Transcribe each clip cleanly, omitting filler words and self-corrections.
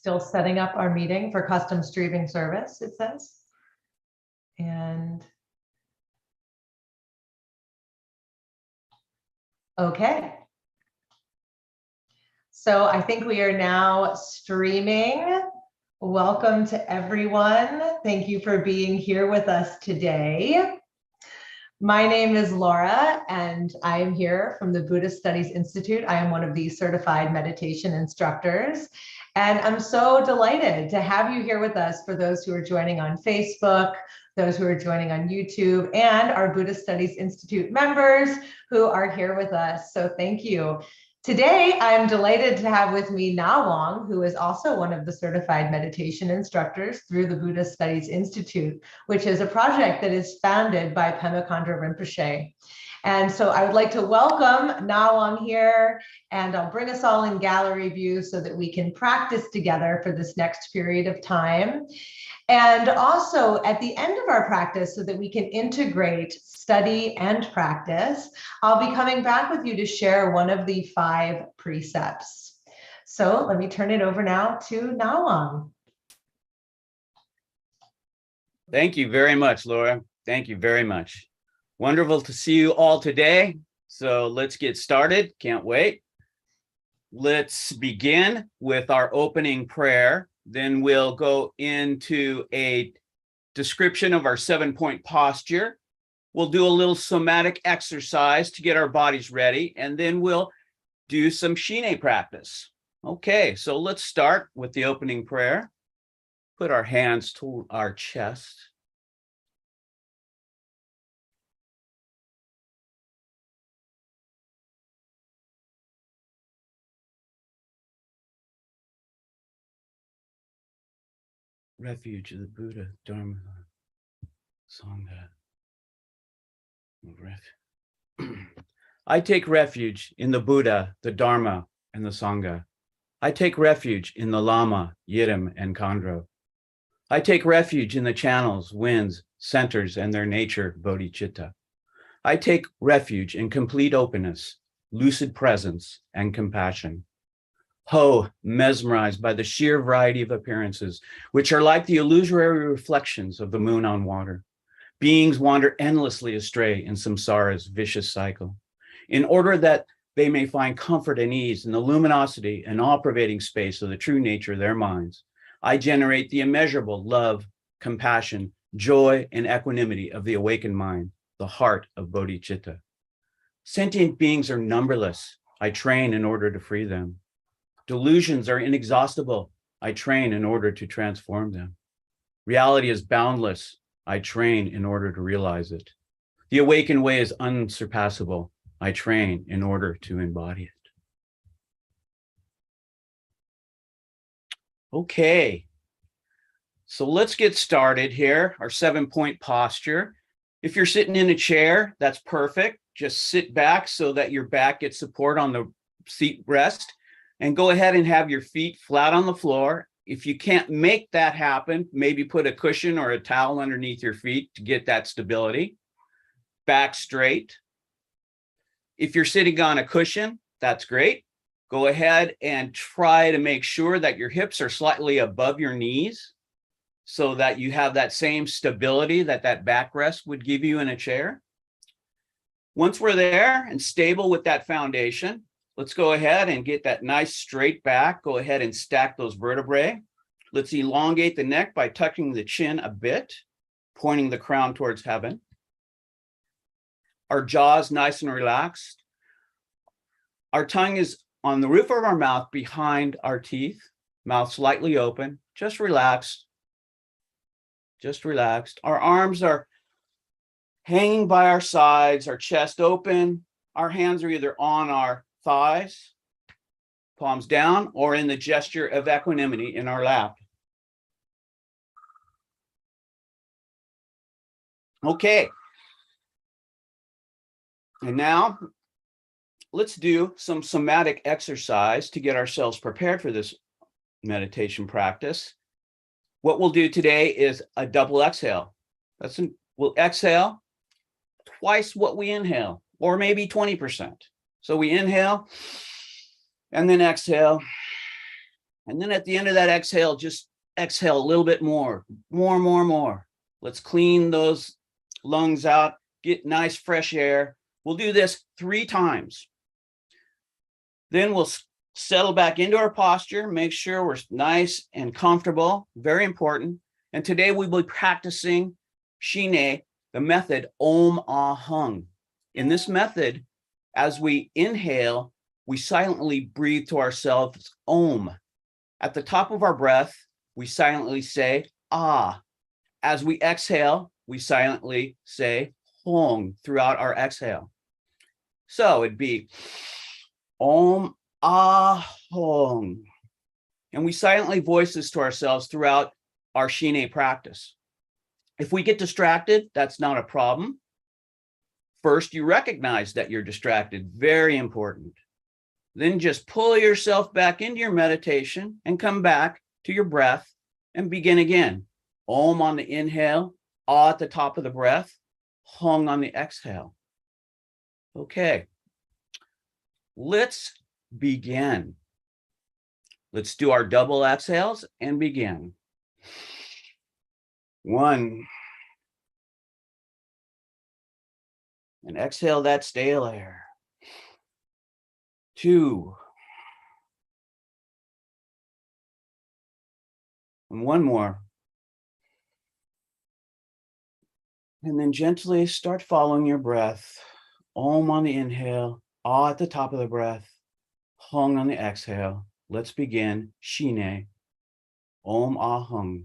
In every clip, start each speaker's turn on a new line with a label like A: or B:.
A: still setting up our meeting for custom streaming service, it says. And okay. So I think we are now streaming. Welcome to everyone. Thank you for being here with us today. My name is Laura, and I am here from the Buddhist Studies Institute. I am one of the certified meditation instructors, and I'm so delighted to have you here with us for those who are joining on Facebook, those who are joining on YouTube, and our Buddhist Studies Institute members who are here with us. So thank you. Today, I'm delighted to have with me Na Wang, who is also one of the certified meditation instructors through the Buddhist Studies Institute, which is a project that is founded by Pema Khandra Rinpoche. And so I would like to welcome Na Wang here, and I'll bring us all in gallery view so that we can practice together for this next period of time. And also at the end of our practice, so that we can integrate study and practice, I'll be coming back with you to share one of the 5 precepts. So let me turn it over now to Na Wang.
B: Thank you very much, Laura. Thank you very much. Wonderful to see you all today. So let's get started. Can't wait. Let's begin with our opening prayer. Then we'll go into a description of our 7-point posture. We'll do a little somatic exercise to get our bodies ready, and then we'll do some Shine practice. Okay, so let's start with the opening prayer. Put our hands to our chest. Refuge of the Buddha, Dharma, Sangha. I take refuge in the Buddha, the Dharma, and the Sangha. I take refuge in the Lama, Yidam, and Khandro. I take refuge in the channels, winds, centers, and their nature, bodhicitta. I take refuge in complete openness, lucid presence, and compassion. Ho, mesmerized by the sheer variety of appearances, which are like the illusory reflections of the moon on water. Beings wander endlessly astray in samsara's vicious cycle, in order that they may find comfort and ease in the luminosity and all-pervading space of the true nature of their minds. I generate the immeasurable love, compassion, joy, and equanimity of the awakened mind, the heart of bodhicitta. Sentient beings are numberless. I train in order to free them. Delusions are inexhaustible. I train in order to transform them. Reality is boundless. I train in order to realize it. The awakened way is unsurpassable. I train in order to embody it. Okay, so let's get started here. Our 7-point posture. If you're sitting in a chair, that's perfect. Just sit back so that your back gets support on the seat rest, and go ahead and have your feet flat on the floor. If you can't make that happen, maybe put a cushion or a towel underneath your feet to get that stability. Back straight. If you're sitting on a cushion, that's great. Go ahead and try to make sure that your hips are slightly above your knees so that you have that same stability that that backrest would give you in a chair. Once we're there and stable with that foundation, let's go ahead and get that nice straight back. Go ahead and stack those vertebrae. Let's elongate the neck by tucking the chin a bit, pointing the crown towards heaven. Our jaw's nice and relaxed. Our tongue is on the roof of our mouth behind our teeth, mouth slightly open, just relaxed. Just relaxed. Our arms are hanging by our sides, our chest open. Our hands are either on our thighs, palms down, or in the gesture of equanimity in our lap. Okay. And now let's do some somatic exercise to get ourselves prepared for this meditation practice. What we'll do today is a double exhale. We'll exhale twice what we inhale, or maybe 20%. So we inhale and then exhale And then at the end of that exhale, just exhale a little bit more. Let's clean those lungs out, get nice fresh air. We'll do this 3 times. Then we'll settle back into our posture, make sure we're nice and comfortable, very important. And today we will be practicing Shine, the method Om Ah Hung. In this method, as we inhale, we silently breathe to ourselves Om. At the top of our breath, we silently say Ah. As we exhale, we silently say Hong throughout our exhale. So it'd be Om Ah Hong. And we silently voice this to ourselves throughout our Shine practice. If we get distracted, that's not a problem. First, you recognize that you're distracted. Very important. Then just pull yourself back into your meditation and come back to your breath and begin again. Om on the inhale, Ah at the top of the breath, Hong on the exhale. Okay, let's begin. Let's do our double exhales and begin. 1. And exhale that stale air. 2. And 1 more. And then gently start following your breath. Om on the inhale, Ah at the top of the breath, Hung on the exhale. Let's begin Shine, Om Ah Hung.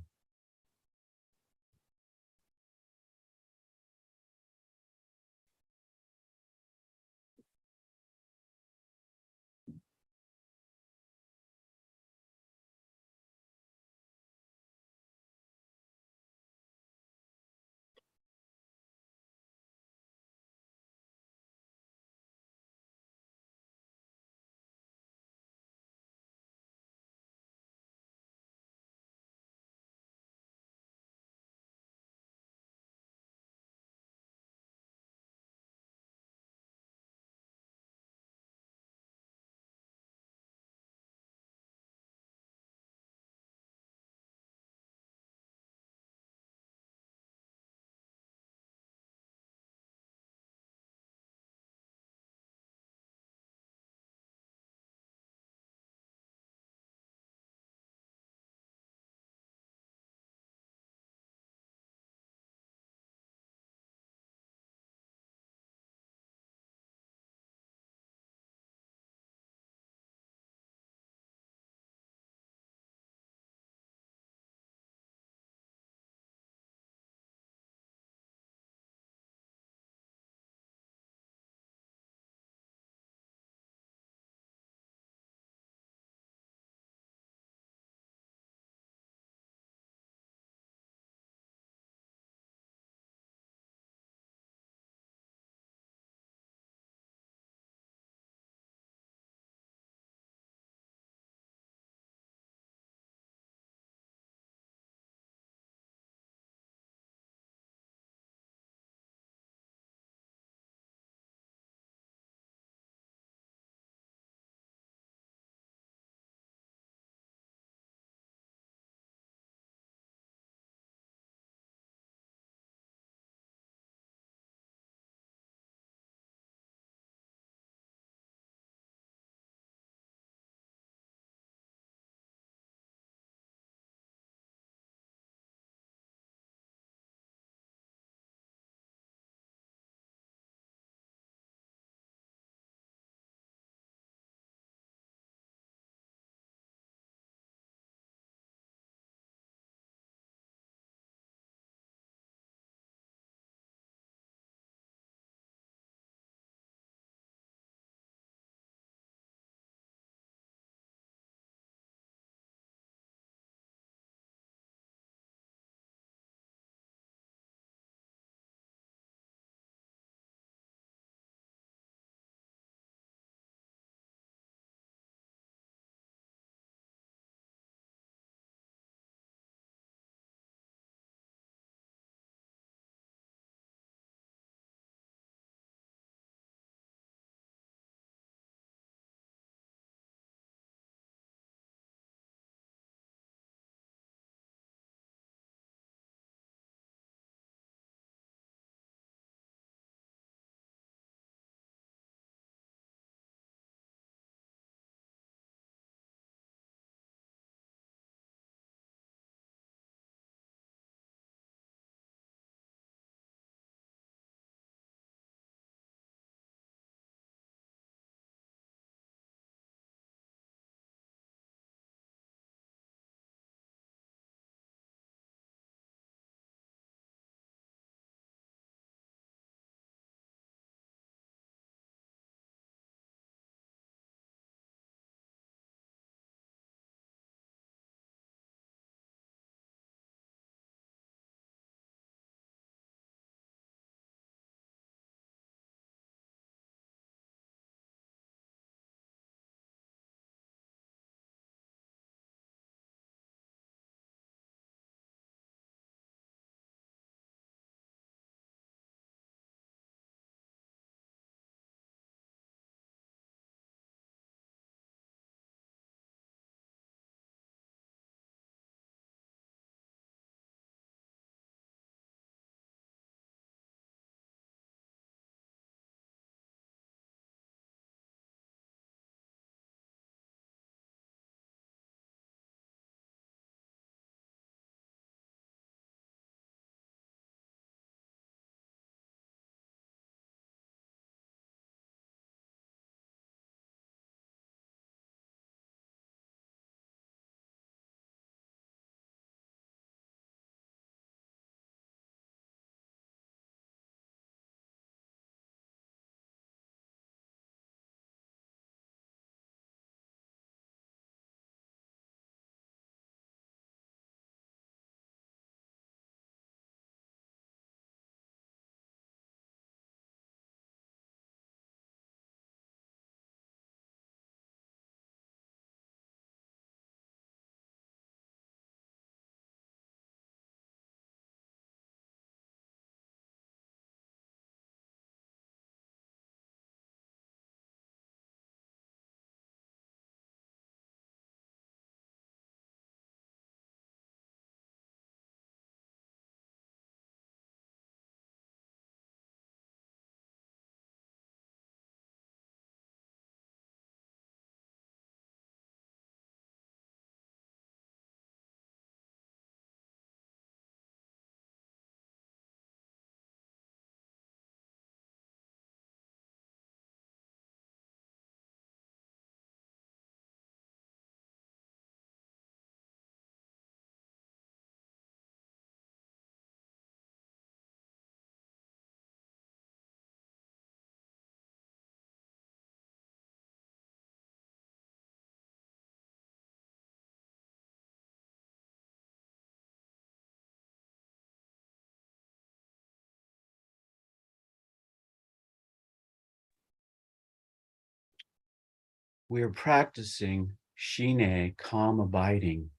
B: We are practicing Shine, calm abiding,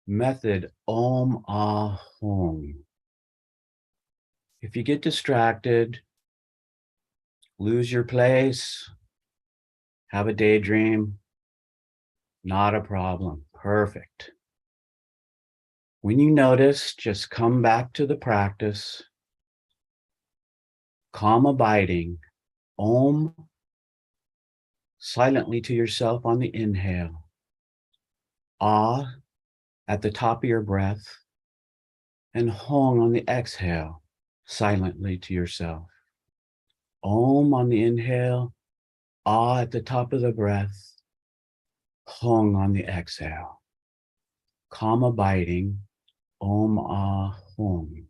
B: method Om Ah Hum. If you get distracted, lose your place, have a daydream, not a problem. Perfect. When you notice, just come back to the practice. Calm abiding, Om, silently to yourself on the inhale. Ah, at the top of your breath. And Hong on the exhale, silently to yourself. Om on the inhale, Ah at the top of the breath, Hong on the exhale. Calm abiding, Om Ah Hong.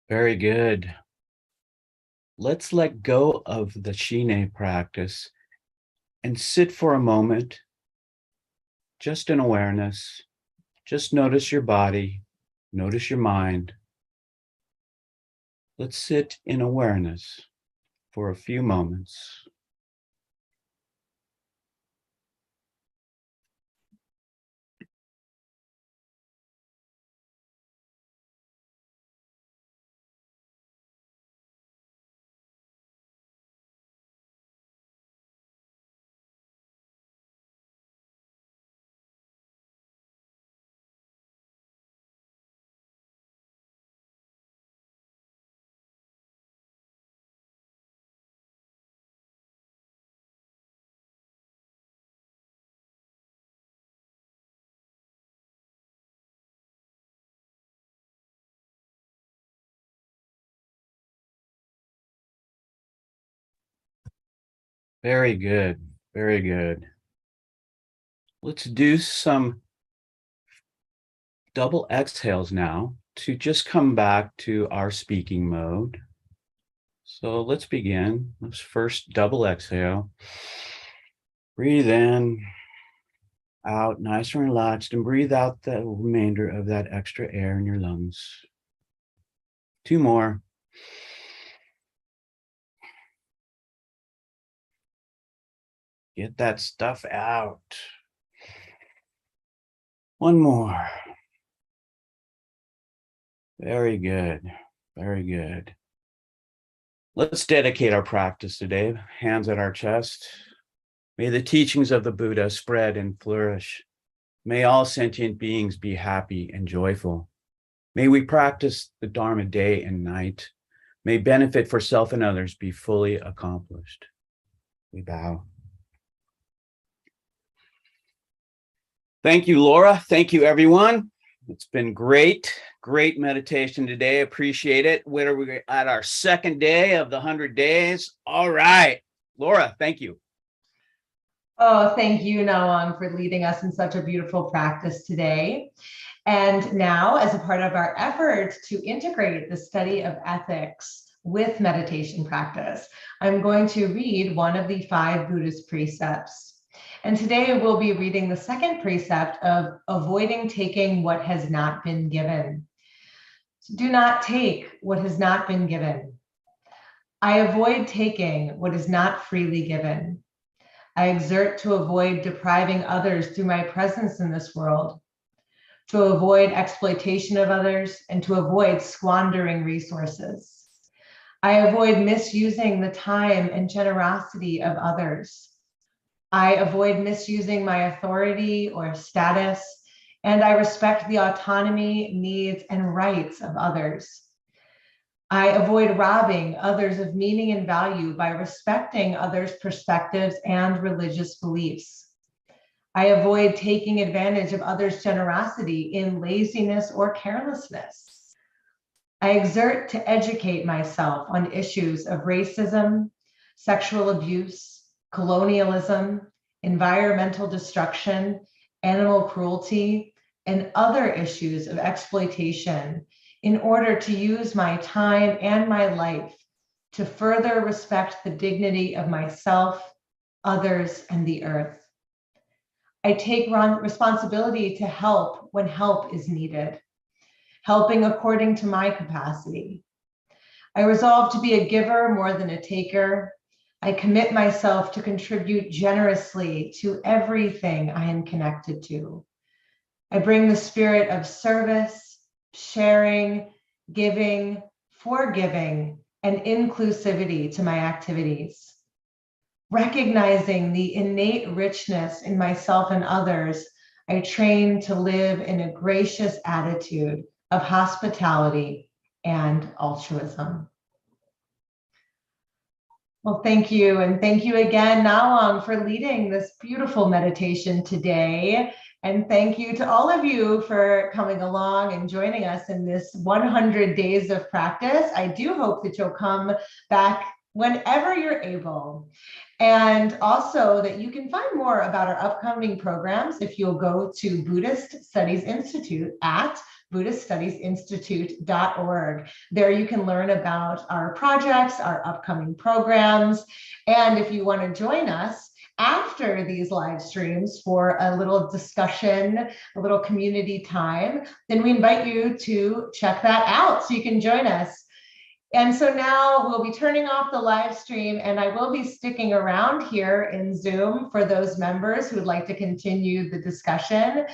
B: Very good. Let's let go of the Shine practice and sit for a moment, just in awareness. Just notice your body, notice your mind. Let's sit in awareness for a few moments. Very good. Very good. Let's do some double exhales now to just come back to our speaking mode. So let's begin. Let's first double exhale. Breathe in, out, nice and relaxed, and breathe out the remainder of that extra air in your lungs. 2 more. Get that stuff out. 1 more. Very good. Very good. Let's dedicate our practice today. Hands at our chest. May the teachings of the Buddha spread and flourish. May all sentient beings be happy and joyful. May we practice the Dharma day and night. May benefit for self and others be fully accomplished. We bow. Thank you, Laura. Thank you, everyone. It's been great meditation today. Appreciate it. When are we at our second day of the 100 days? All right, Laura, thank you.
A: Oh, thank you, Nawang, for leading us in such a beautiful practice today. And now, as a part of our effort to integrate the study of ethics with meditation practice, I'm going to read one of the 5 Buddhist precepts. And today we'll be reading the second precept of avoiding taking what has not been given. Do not take what has not been given. I avoid taking what is not freely given. I exert to avoid depriving others through my presence in this world, to avoid exploitation of others, and to avoid squandering resources. I avoid misusing the time and generosity of others. I avoid misusing my authority or status, and I respect the autonomy, needs, and rights of others. I avoid robbing others of meaning and value by respecting others' perspectives and religious beliefs. I avoid taking advantage of others' generosity in laziness or carelessness. I exert to educate myself on issues of racism, sexual abuse, colonialism, environmental destruction, animal cruelty, and other issues of exploitation in order to use my time and my life to further respect the dignity of myself, others, and the earth. I take responsibility to help when help is needed, helping according to my capacity. I resolve to be a giver more than a taker. I commit myself to contribute generously to everything I am connected to. I bring the spirit of service, sharing, giving, forgiving, and inclusivity to my activities. Recognizing the innate richness in myself and others, I train to live in a gracious attitude of hospitality and altruism. Well, thank you. And thank you again, Nawang, for leading this beautiful meditation today. And thank you to all of you for coming along and joining us in this 100 days of practice. I do hope that you'll come back whenever you're able. And also that you can find more about our upcoming programs if you'll go to Buddhist Studies Institute at BuddhistStudiesInstitute.org. There you can learn about our projects, our upcoming programs, and if you want to join us after these live streams for a little discussion, a little community time, then we invite you to check that out so you can join us. And so now we'll be turning off the live stream, and I will be sticking around here in Zoom for those members who would like to continue the discussion.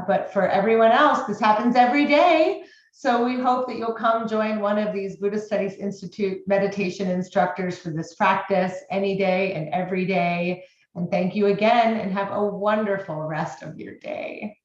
A: But for everyone else, this happens every day. So we hope that you'll come join one of these Buddhist Studies Institute meditation instructors for this practice any day and every day. And thank you again, and have a wonderful rest of your day.